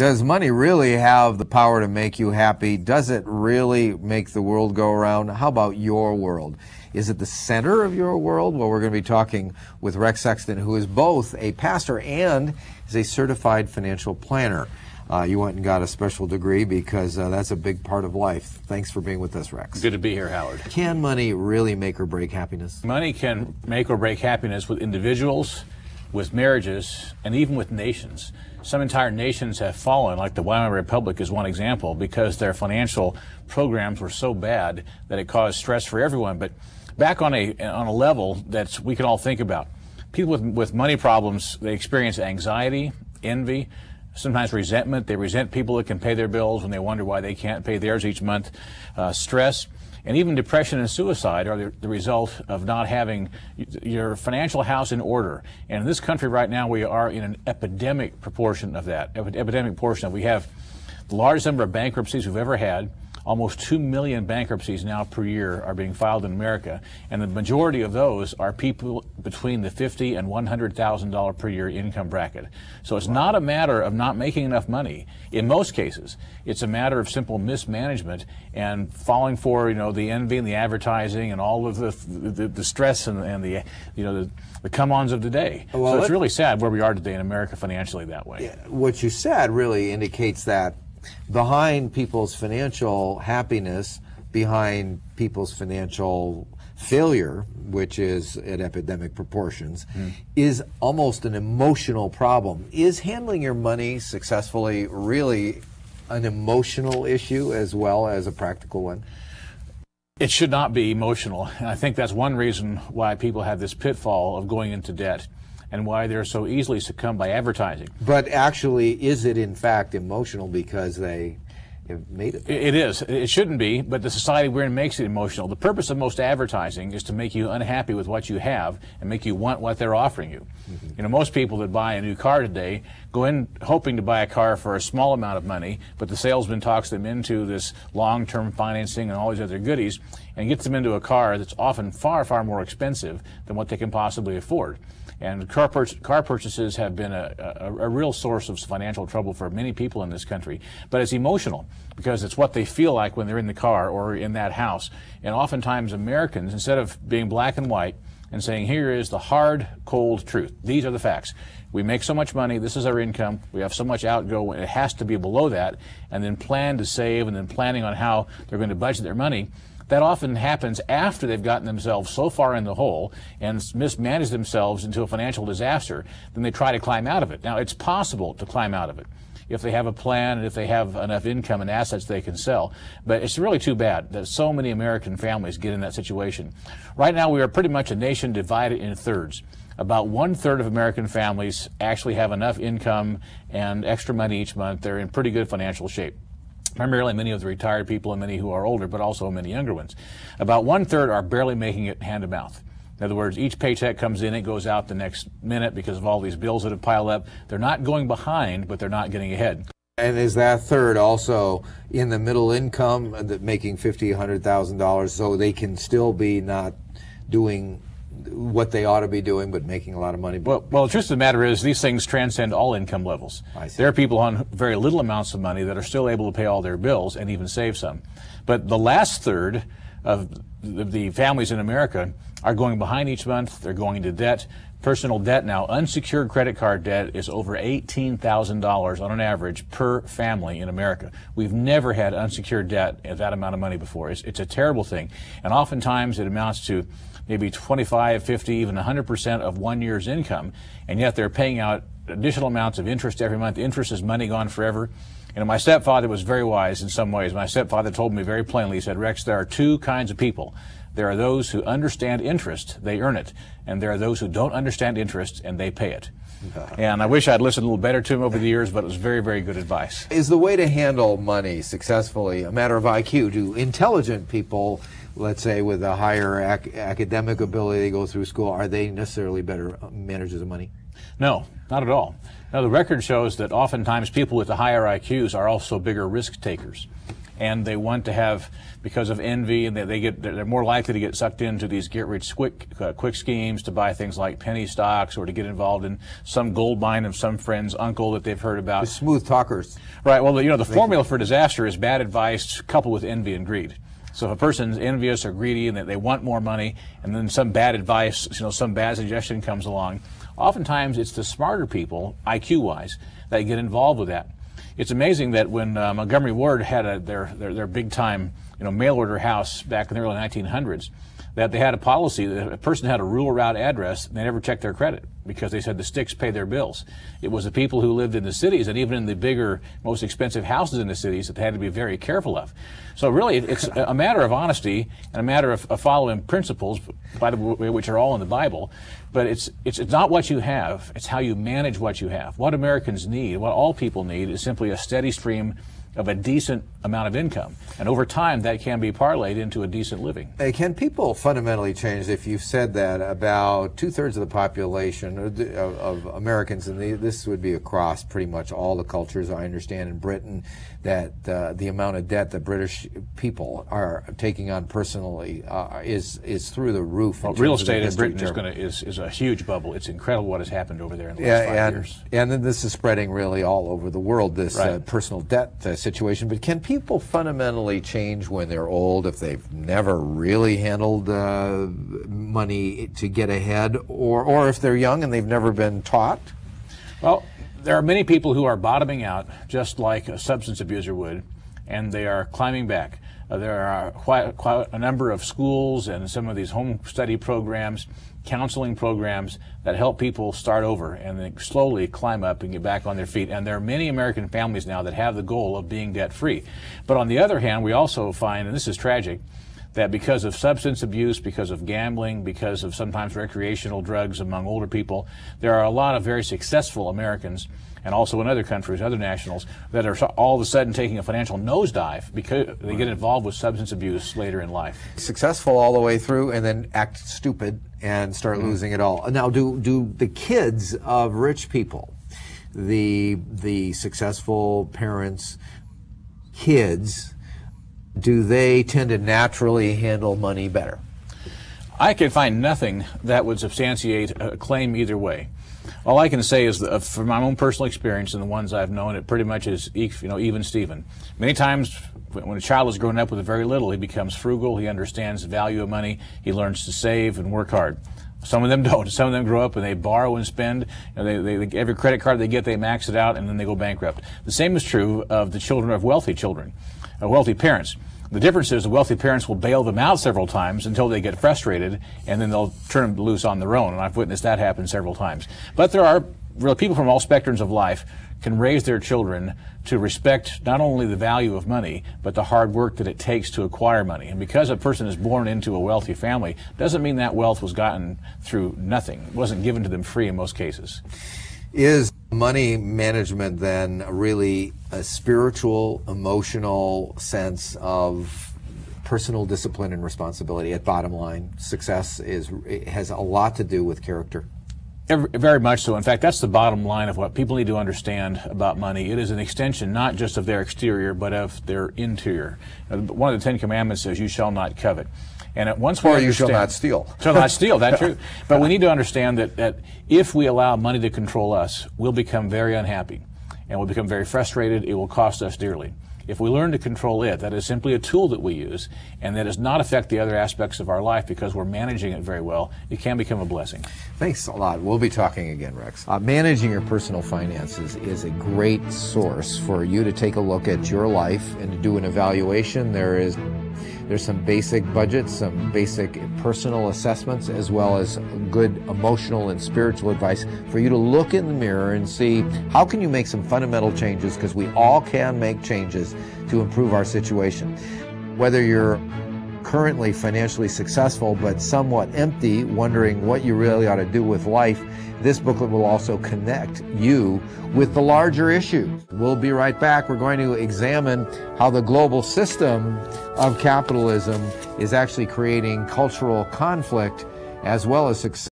Does money really have the power to make you happy? Does it really make the world go around? How about your world? Is it the center of your world? Well, we're going to be talking with Rex Sexton, who is both a pastor and is a certified financial planner. You went and got a special degree because that's a big part of life. Thanks for being with us, Rex. Good to be here, Howard. Can money really make or break happiness? Money can make or break happiness with individuals, with marriages, and even with nations. Some entire nations have fallen, like the Weimar Republic is one example, because their financial programs were so bad that it caused stress for everyone. But back on a level that we can all think about, people with money problems, they experience anxiety, envy, sometimes resentment. They resent people that can pay their bills when they wonder why they can't pay theirs each month. Stress, and even depression and suicide are the result of not having your financial house in order. And in this country right now, we are in an epidemic proportion of that. We have the largest number of bankruptcies we've ever had. Almost 2 million bankruptcies now per year are being filed in America, and the majority of those are people between the $50,000 and $100,000 per year income bracket. So it's not a matter of not making enough money. In most cases, it's a matter of simple mismanagement and falling for the envy and the advertising and all of the stress and the come-ons of the day. Well, so it's really sad where we are today in America financially that way. Yeah, what you said really indicates that behind people's financial happiness, behind people's financial failure, which is at epidemic proportions, is almost an emotional problem. Is handling your money successfully really an emotional issue as well as a practical one? It should not be emotional. And I think that's one reason why people have this pitfall of going into debt, and why they're so easily succumbed by advertising. But actually, is it in fact emotional because they have made it? It is. It shouldn't be, but the society we're in makes it emotional. The purpose of most advertising is to make you unhappy with what you have and make you want what they're offering you. Most people that buy a new car today go in hoping to buy a car for a small amount of money, but the salesman talks them into this long-term financing and all these other goodies and gets them into a car that's often far, far more expensive than what they can possibly afford. And car purchases have been a real source of financial trouble for many people in this country. But it's emotional because it's what they feel like when they're in the car or in that house. And oftentimes Americans, instead of being black and white and saying, here is the hard, cold truth, these are the facts. We make so much money, this is our income, we have so much outgo, it has to be below that, and then plan to save and then planning on how they're going to budget their money. That often happens after they've gotten themselves so far in the hole and mismanaged themselves into a financial disaster, then they try to climb out of it. Now, it's possible to climb out of it if they have a plan and if they have enough income and assets they can sell. But it's really too bad that so many American families get in that situation. Right now, we are pretty much a nation divided in thirds. About 1/3 of American families actually have enough income and extra money each month. They're in pretty good financial shape. Primarily many of the retired people and many who are older, but also many younger ones. About 1/3 are barely making it hand to mouth. In other words, each paycheck comes in, it goes out the next minute because of all these bills that have piled up. They're not going behind, but they're not getting ahead. And is that third also in the middle income, making $50,000, $100,000, so they can still be not doing what they ought to be doing, but making a lot of money? Well, the truth of the matter is these things transcend all income levels. There are people on very little amounts of money that are still able to pay all their bills and even save some. But the last third of the families in America are going behind each month. They're going into debt. Personal debt now, unsecured credit card debt is over $18,000 on an average per family in America. We've never had unsecured debt at that amount of money before. It's a terrible thing. And oftentimes it amounts to maybe 25, 50, even 100% of 1 year's income, and yet they're paying out additional amounts of interest every month. Interest is money gone forever. And my stepfather was very wise in some ways. My stepfather told me very plainly, he said, Rex, there are two kinds of people. There are those who understand interest, they earn it, and there are those who don't understand interest and they pay it. And I wish I'd listened a little better to him over the years, but it was very, very good advice. Is the way to handle money successfully a matter of IQ? Do intelligent people, let's say with a higher academic ability, they go through school, are they necessarily better managers of money? No, not at all. Now, the record shows that oftentimes people with the higher IQs are also bigger risk takers. and they want to have, because of envy, and they're more likely to get sucked into these get-rich-quick schemes, to buy things like penny stocks, or to get involved in some gold mine of some friend's uncle that they've heard about. The smooth talkers. Right. Well, the formula for disaster is bad advice coupled with envy and greed. So if a person's envious or greedy and that they want more money, and then some bad advice, some bad suggestion comes along, oftentimes it's the smarter people, IQ-wise, that get involved with that. It's amazing that when Montgomery Ward had their big-time mail-order house back in the early 1900s, that they had a policy that if a person had a rural route address, they never checked their credit, because they said the sticks pay their bills. It was the people who lived in the cities, and even in the bigger, most expensive houses in the cities, that they had to be very careful of. So really, it's a matter of honesty and a matter of following principles, by the way, which are all in the Bible. But it's not what you have, it's how you manage what you have. What Americans need, what all people need, is simply a steady stream of a decent amount of income. And over time, that can be parlayed into a decent living. Can people fundamentally change? If you've said that about 2/3 of the population of Americans, and this would be across pretty much all the cultures, I understand, in Britain, that the amount of debt that British people are taking on personally is through the roof. Well, real estate in Britain is a huge bubble. It's incredible what has happened over there in the last 5 years. And then this is spreading really all over the world, this personal debt situation. But can people fundamentally change when they're old, if they've never really handled money to get ahead, or if they're young and they've never been taught? Well, there are many people who are bottoming out, just like a substance abuser would, and they are climbing back. There are quite a number of schools and some of these home study programs, counseling programs that help people start over and then slowly climb up and get back on their feet. And there are many American families now that have the goal of being debt-free. But on the other hand, we also find, and this is tragic, that because of substance abuse, because of gambling, because of sometimes recreational drugs among older people, there are a lot of very successful Americans, and also in other countries, other nationals, that are all of a sudden taking a financial nosedive because they get involved with substance abuse later in life. Successful all the way through and then act stupid and start losing it all. Now, do the kids of rich people, the successful parents' kids, do they tend to naturally handle money better? I can find nothing that would substantiate a claim either way. All I can say is that from my own personal experience and the ones I've known, it pretty much is even Steven. Many times when a child is growing up with very little, he becomes frugal, he understands the value of money, he learns to save and work hard. Some of them don't. Some of them grow up and they borrow and spend. Every credit card they get, they max it out, and then they go bankrupt. The same is true of the children of wealthy parents. The difference is the wealthy parents will bail them out several times until they get frustrated, and then they'll turn them loose on their own. And I've witnessed that happen several times. But there are real people from all spectrums of life can raise their children to respect not only the value of money, but the hard work that it takes to acquire money. And because a person is born into a wealthy family, doesn't mean that wealth was gotten through nothing. It wasn't given to them free in most cases. Is money management then really a spiritual, emotional sense of personal discipline and responsibility? At bottom line, success has a lot to do with character. Very much so. In fact, that's the bottom line of what people need to understand about money. It is an extension not just of their exterior, but of their interior. One of the 10 Commandments says, "You shall not covet." And once we understand, you shall not steal. Shall not steal, that's true. But we need to understand that if we allow money to control us, we'll become very unhappy and we'll become very frustrated. It will cost us dearly. If we learn to control it, that is simply a tool that we use, and that does not affect the other aspects of our life because we're managing it very well, it can become a blessing. Thanks a lot. We'll be talking again, Rex. Managing your personal finances is a great source for you to take a look at your life and to do an evaluation. There's some basic budgets, some basic personal assessments, as well as good emotional and spiritual advice for you to look in the mirror and see how can you make some fundamental changes, because we all can make changes to improve our situation. Whether you're currently financially successful but somewhat empty, wondering what you really ought to do with life, this booklet will also connect you with the larger issue. We'll be right back. We're going to examine how the global system of capitalism is actually creating cultural conflict as well as success.